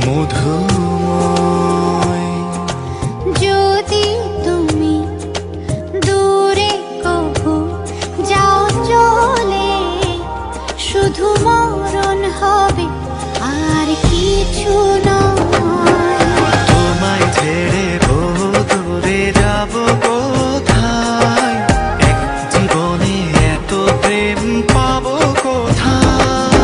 মধুময়। যদি তুমি দূরে কভু যাও চলে, শুধু মরণ হবে আর কিছু নয়। তোমায় ছেড়ে বহু দূরে যাব কোথায়, এক জীবনে এত প্রেম পাবো কোথায়।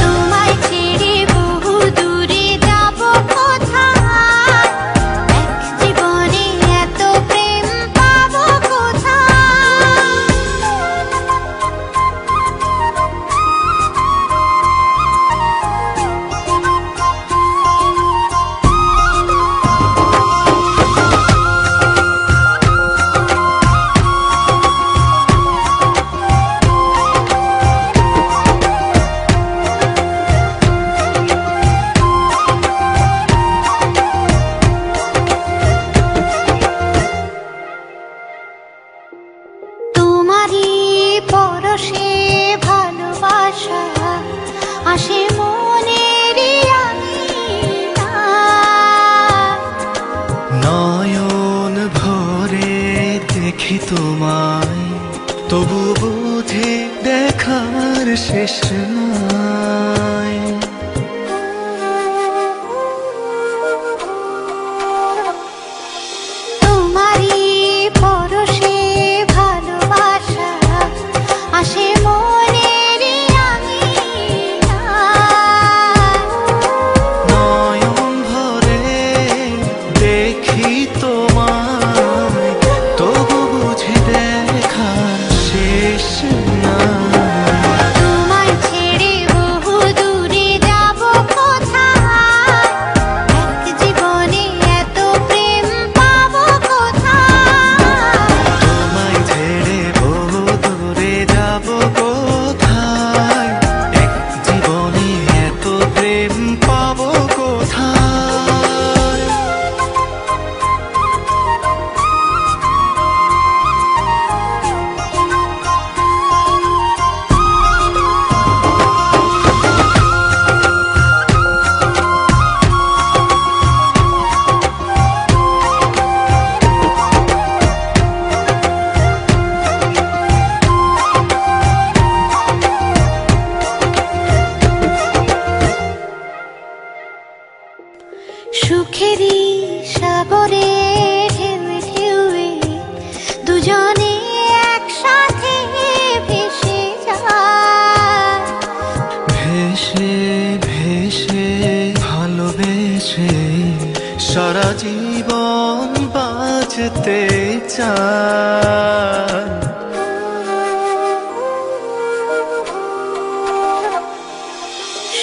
তোমায় ছেড়ে বহু দূরে যাব কোথায়, এক জীবনে এত প্রেম পাবো কোথায়। তোমারই পরশে ভালোবাসা আসে মনেরই আঙিনায়। নয়ন ভরে দেখি তোমায়, তবু বুঝি দেখার শেষ নাই। তোমারই পরশে ভালোবাসা আসে মনেরই আঙিনায়। নয়ন ভরে দেখি তোমায়, তবু বুঝি দেখার শেষ নাই। তোমায় ছেড়ে বহু দূরে যাব কোথায়, এক জীবনে এত প্রেম পাবো কোথায়। তোমায় ছেড়ে বহু দূরে যাব কোথায়, এক জীবনে এত প্রেম পাবো কোথায়। সুখেরই সাগরে ঢেউয়ে ঢেউয়ে দুজনে একসাথে ভেসে যায়। ভেসে ভেসে ভালোবেসে সারা জীবন বাঁচতে চাই।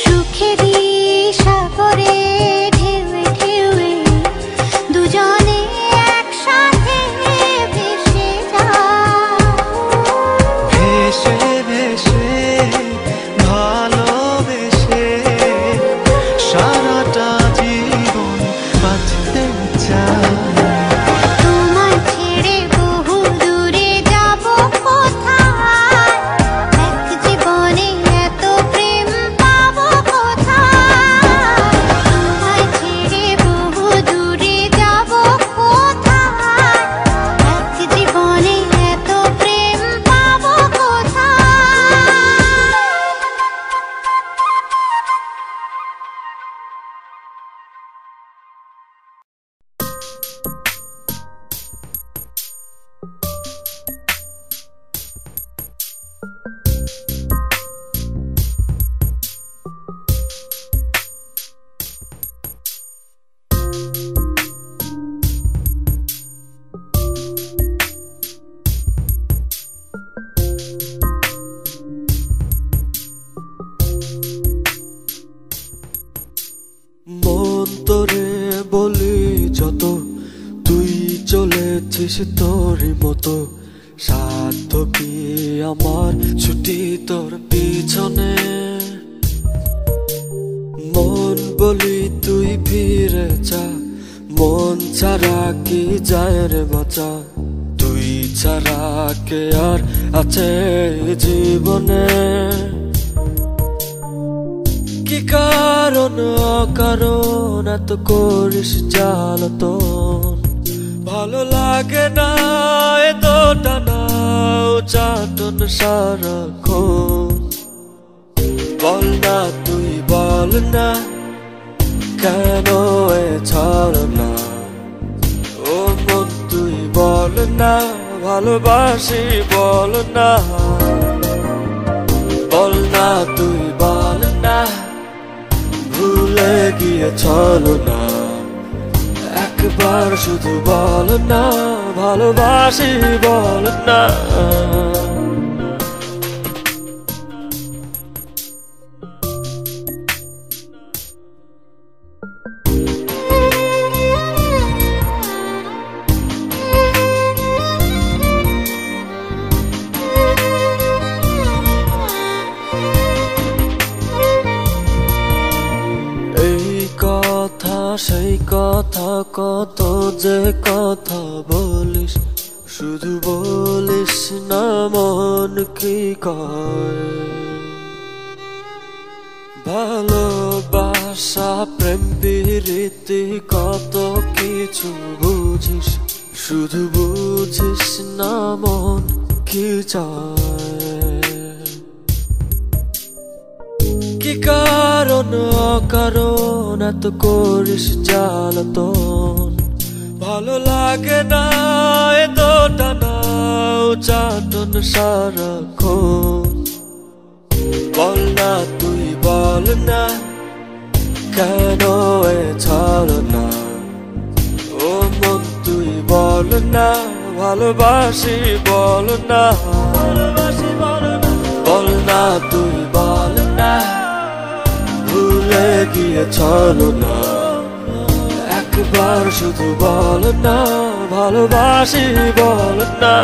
সুখেরই সাগরে ঢেউয়ে ঢেউয়ে দুজনে একসাথে ভেসে যায়। ভেসে ভেসে ভালোবেসে সারাটা জীবন বাঁচতে চাই। তোমায় ছেড়ে বহু দূরে যাব কোথায়, এক জীবনে এত প্রেম পাবো কোথায়। তোমায় ছেড়ে বহু দূরে যাব কোথায়, এক জীবনে এত প্রেম পাবো কোথায়। মন তোরে বলি যত, তুই চলেছিস তোরই মতো। সাধ্য কি আমার ছুটি তোর পিছনে। মন বলি তুই ফিরে যা, মন ছাড়া কি যায় রে বাঁচা। তুই ছাড়া কে আর আছে জীবনে। কি কি কারণ অকারণ এত করিস জ্বালাতন ভালো লাগে না এত টানা চাটন সারাক্ষণ বল না তুই বল না কেন এ ছাড় না ও মন তুই বল না ভালোবাসি বল না বল না তুই বল না ভুলে গিয়ে চলো না একবার শুধু বল না ভালোবাসি বল না সেই কথা কত যে কথা বলিস শুধু বলিস না মন কি কয় ভালোবাসা প্রেম প্রীতি কত কিছু বুঝিস শুধু বুঝিস না মন কি চায় কি কারণ অকারণ এত করিস জ্বালাতন ভালো লাগে না এত টানা চাটন সারাক্ষণ বল না তুই বল না কেন এ ছাড় না ও মন তুই বল না ভালোবাসি বল না বল না তুই বল না ভুলে গিয়ে চলো না একবার শুধু বল না ভালোবাসি বল না